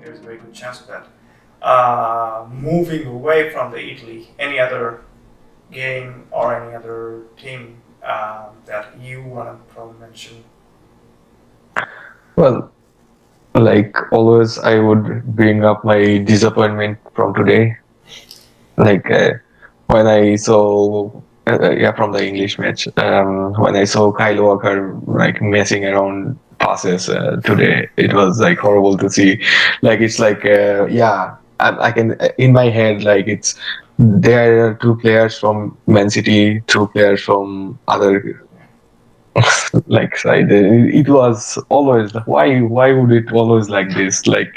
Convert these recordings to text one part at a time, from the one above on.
there's a very good chance of that. Moving away from the Italy, any other game or any other team that you want to probably mention? Well, like always, I would bring up my disappointment from today. Like when I saw, yeah, from the English match, when I saw Kyle Walker like messing around passes today, it was like horrible to see. Like it's like, yeah, I can in my head like it's there are two players from Man City, two players from other like side. It was always why would it always like this? Like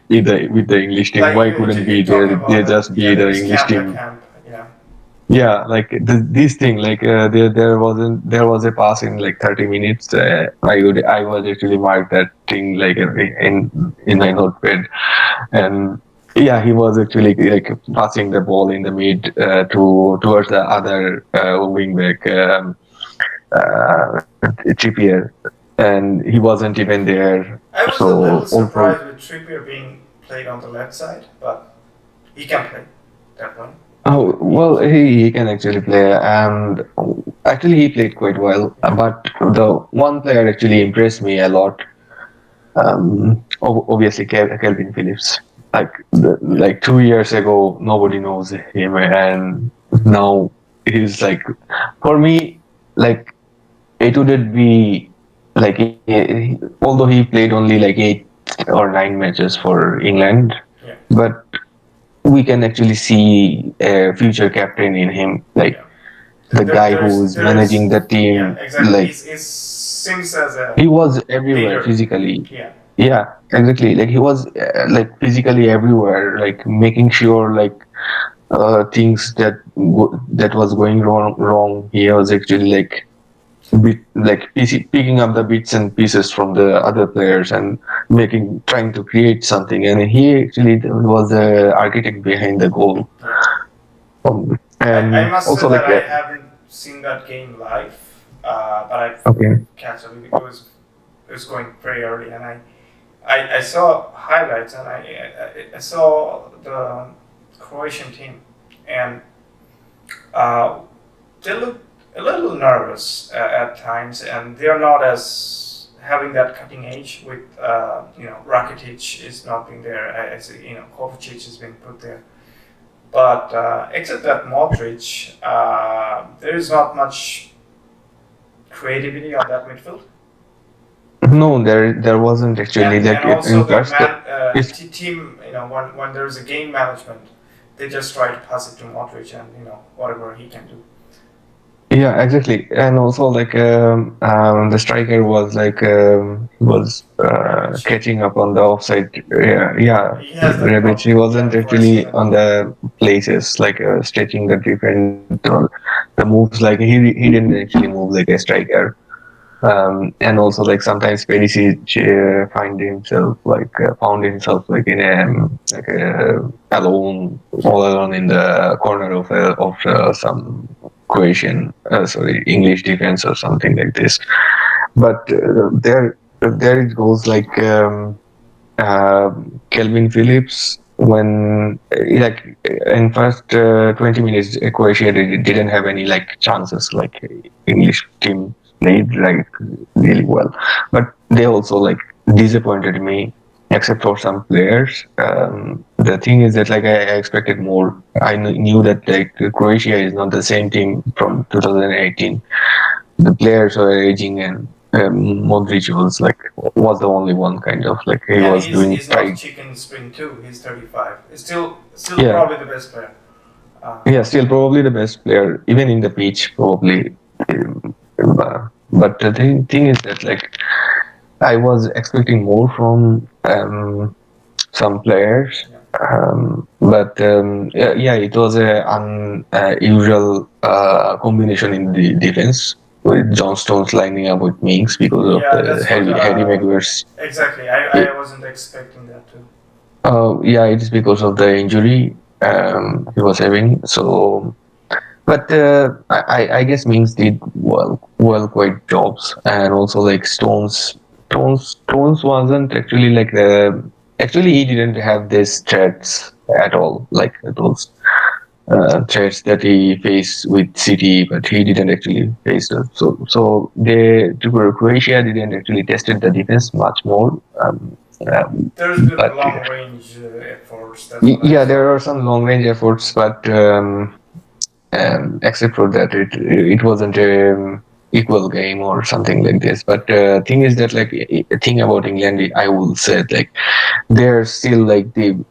with the English team, Like why couldn't be you're talking there? about They the just be the there is English camp to team. camp, yeah. Yeah, like this thing, like there was a pass in like 30 minutes. I was actually marked that thing like in my notepad, and yeah, he was actually like passing the ball in the mid towards the other wing back, Trippier, and he wasn't even there. I was a So little also, surprised with Trippier being played on the left side, but he can play definitely. oh well, he can actually play, and actually he played quite well. But the one player actually impressed me a lot. Obviously, Kelvin Phillips. Yeah. Like 2 years ago, nobody knows him, and now he's like, for me, like it wouldn't be like although he played only like 8 or 9 matches for England, Yeah. but we can actually see a future captain in him, like Yeah. the guy who is There is managing the yeah, team. exactly. Like He's seems as a he was everywhere leader. physically. Yeah. Yeah, exactly. Like he was like physically everywhere, like making sure like things that was going wrong. He was actually like picking up the bits and pieces from the other players and trying to create something. And he actually was the architect behind the goal. Yeah. I And must say also that like I haven't seen that game live, but I okay, catch it. It was going very early, and I saw highlights, and I saw the Croatian team, and uh, they look a little nervous at times, and they're not as having that cutting edge with Rakitic is not being there. I see, Kovacic is being put there. But except that Modric, there is not much creativity on that midfield. no, there wasn't actually And like also in the first it's team, when there's a game management, they just try to pass it to Modric and whatever he can do. yeah, exactly. And also like the striker was like was Rebic, catching up on the offside. Yeah, yeah. he has that Rebic, he yeah, wasn't reflexes actually and on the places like stretching the defense or the moves. Like he didn't actually move like a striker. And also like sometimes Perisic found himself like in a all alone in the corner of some Croatian, sorry, English defense or something like this. But there it goes like Kelvin Phillips when like in first 20 minutes Croatia didn't have any like chances like English team played like really well, but they also like disappointed me except for some players. The thing is that like I expected more. I knew that like Croatia is not the same team from 2018. The players are aging, and Modric was the only one kind of like he and was doing he's not try. chicken spring too. He's 35. He's still Yeah, probably the best player. yeah, still probably the best player even in the pitch probably. Um, but the thing is that like I was expecting more from some players. Yeah. But yeah, yeah, it was a unusual combination in the defense with John Stones lining up with Minks because of Yeah, the that's what. Harry Maguire's. Exactly. I wasn't expecting that too. Yeah, it is because of the injury he was having. So, but I guess Minks did well quite jobs, and also like Stones wasn't actually like actually he didn't have these threats at all, like those threats that he faced with City, but he didn't actually face them. So Croatia didn't actually tested the defense much more. There's been But long range efforts. That's what I yeah, saw. there are some long range efforts, but except for that, it wasn't a equal game or something like this. But thing is that like thing about England, I will say like they're still like the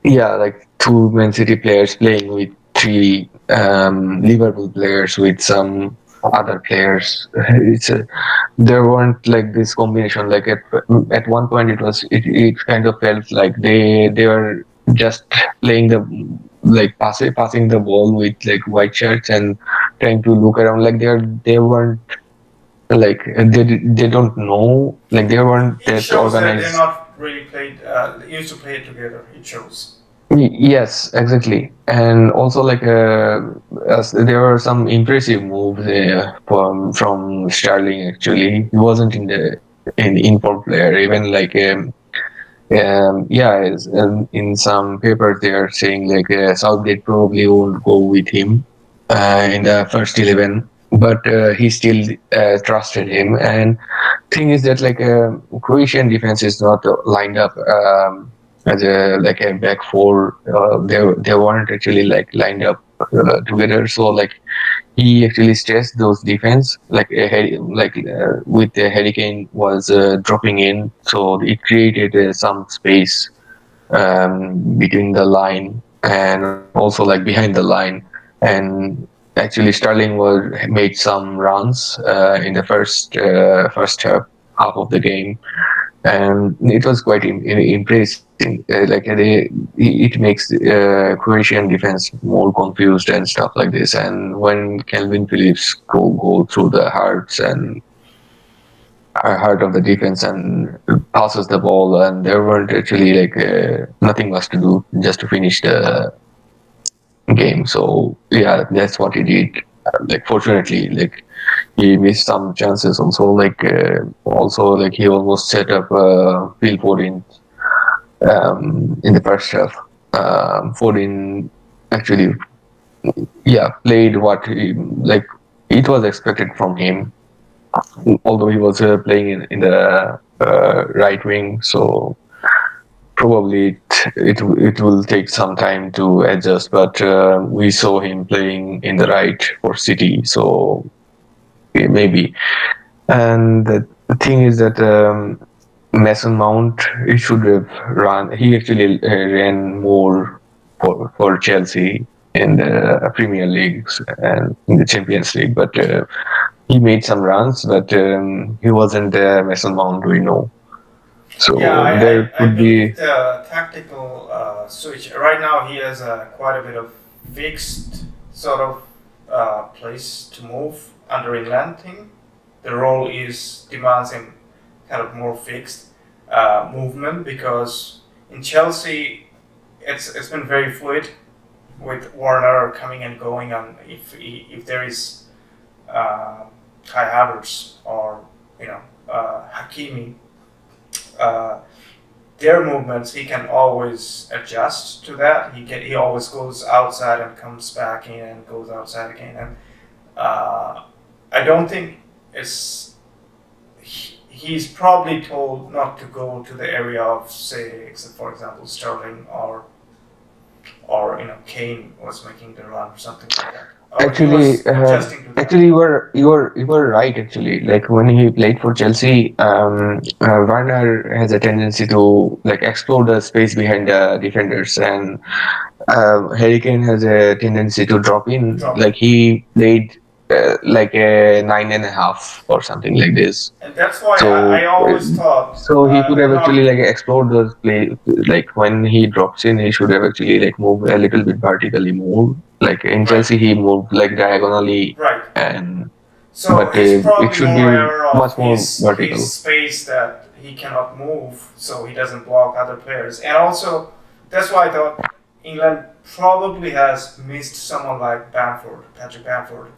yeah, like two Man City players playing with three Liverpool players with some other players. It's a, there weren't like this combination. Like at one point, it kind of felt like they were just playing the like passing the ball with like white shirts and trying to look around. Like they weren't like they don't know like they weren't It that shows that they're organized. not really played. Used to play it together. It shows. Yes, exactly. And also like as there were some impressive moves from Sterling actually. He wasn't in for player even like yeah in some papers they are saying like Southgate probably won't go with him in the first 11, but he still trusted him. And thing is that like Croatian defense is not lined up as a like a back four. They weren't actually like lined up together. So like he actually stressed those defense like with the Hurricane was dropping in, so it created some space between the line and also like behind the line. And actually Sterling was made some runs in the first half of the game, and it was quite impressive. Like it makes Croatian defense more confused and stuff like this. And when Calvin Phillips go through the heart of the defense and passes the ball, and there weren't actually like nothing much to do just to finish the game. So yeah, that's what he did. Like fortunately, like he missed some chances also like he almost set up field 14 in the first half. 14 actually, yeah, played what he, like it was expected from him, although he was playing in the right wing. So probably it will take some time to adjust, but we saw him playing in the right for City, so maybe. And the thing is that Mason Mount, he should have run. He actually ran more for Chelsea in the Premier Leagues and in the Champions League, but he made some runs, but he wasn't Mason Mount we know. Yeah, So there I could be believe the tactical switch. Right now, he has quite a bit of fixed sort of place to move under England team. The role is demands him kind of more fixed movement because in Chelsea, it's been very fluid with Warner coming and going, and if there is uh, Kai Havertz or Hakimi. Uh, their movements, he can always adjust to that. He always goes outside and comes back in and goes outside again. And I don't think it's he's probably told not to go to the area of say, for example, Sterling or Kane was making the run or something like that. Or he actually, was adjusting to that. actually, you were right. Actually, like when he played for Chelsea, Werner has a tendency to like explore the space behind the defenders, and Harry Kane has a tendency to drop in. Drop in. Like he played like a 9.5 or something like this. And that's why I So, always thought he could have actually not like explored those play. Like when he drops in, he should have actually like moved a little bit vertically more. Like in right, Chelsea, he moved like diagonally, right. and So but he's it probably should more be aware of much more his vertical. space that he cannot move, so he doesn't block other players. And also, that's why I thought England probably has missed someone like Patrick Bamford.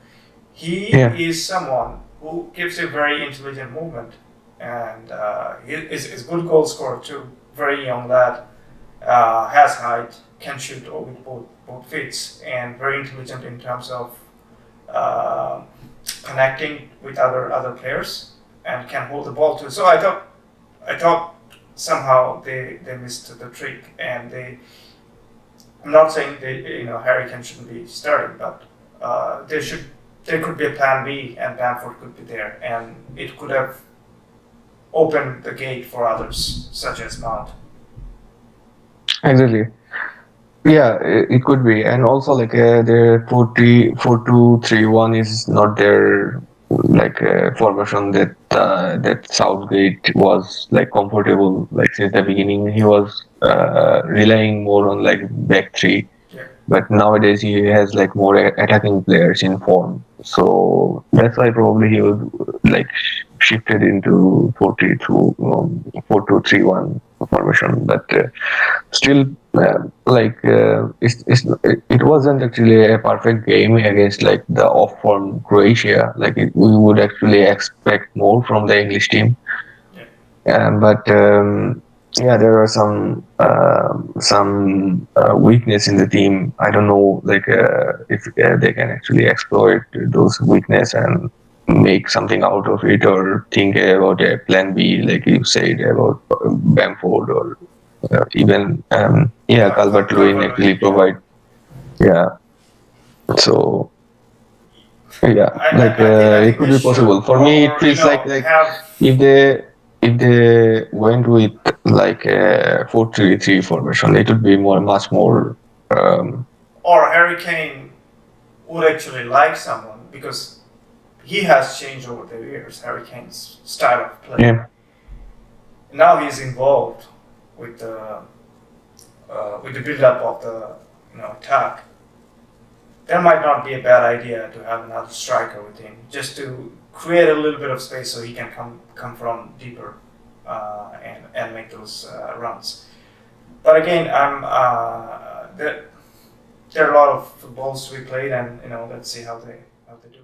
He Yeah, is someone who gives a very intelligent movement, and he is good goal scorer too. very young lad, has height, can shoot with both feet, and very intelligent in terms of uh, connecting with other players and can hold the ball too. So I thought somehow they missed the trick, and I'm not saying Harry Kane shouldn't be starting, but there could be a plan B, and Bamford could be there, and it could have opened the gate for others such as Mount. Exactly. Yeah, it could be, and also like their 4-2-3-1 is not their like formation that Southgate was like comfortable like since the beginning. He was relying more on like back three, Yeah. but nowadays he has like more attacking players in form, so that's why probably he was like shifted into 4-2-3-1 formation, but. Still it wasn't actually a perfect game against like the off form Croatia. We would actually expect more from the English team, Yeah. but yeah, there are some weakness in the team. I don't know if they can actually exploit those weakness and make something out of it, or think about a plan B, like you said about Bamford, or even yeah, Calvert Lewin actually Calvert-Lewin, yeah. provide, yeah. So yeah, I think it could they be should, possible. For me, it or feels like have, if they went with like a 4-3-3 formation, it would be much more. Um, or Harry Kane would actually like someone, because he has changed over the years. Harry Kane's style of play. yeah, Now he's involved with the build-up of the attack. That might not be a bad idea to have another striker with him, just to create a little bit of space so he can come from deeper and make those runs. But again, there are a lot of footballs to be played, and let's see how they do.